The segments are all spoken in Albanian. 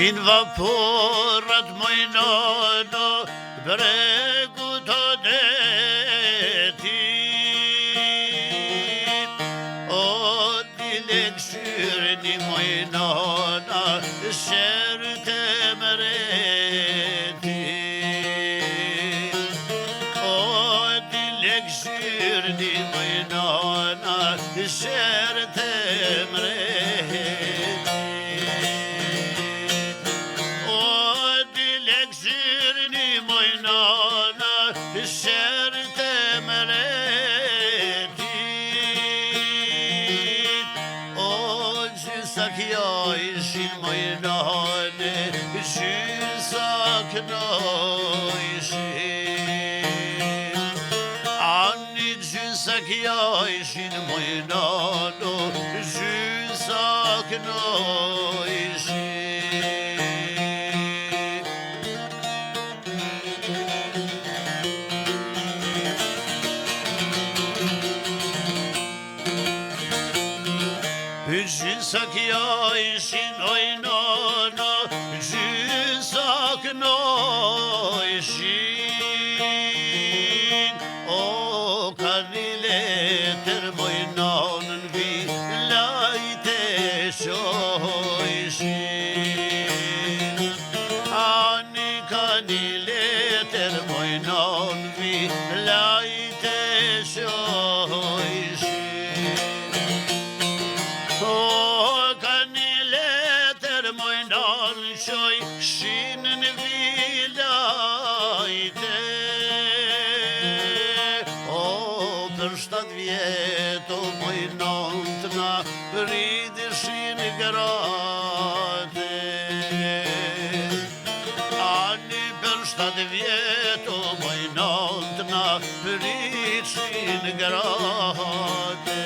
Vin vaporat mojnano, bregu të detit. O dile këshyrni mojnana, shërë të mretit. O dile këshyrni mojnana, shërë të mretit. Kjo ishin mojnane, gjysa këno ishin. Ani gjysa kjo ishin mojnano, gjysa këno ishin. Gjysa kjo ishin ojnano, gjysa këno ishin. O ka një letër mojnanën vi, lajte shojshin. Ani ka një letër mojnanën vi, lajte shojshin. Qoj shinë në vilajte. O për 7 vjetë o mojnant na rridishin grate. Ani për 7 vjetë o mojnant na rridishin grate.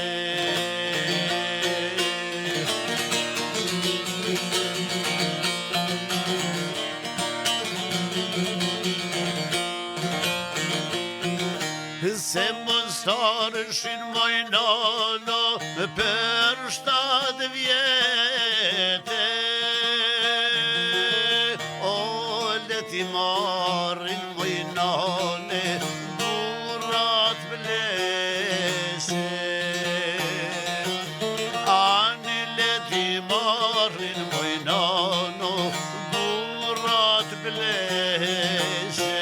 Se mostarëshin mojnano për 7 vjete. O leti marrin mojnane burat blese. Ani leti marrin mojnano burat blese.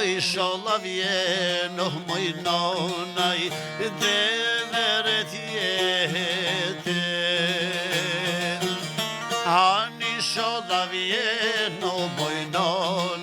Inshallah vjeno mojnanaj deveret jete. Inshallah vjeno mojnanaj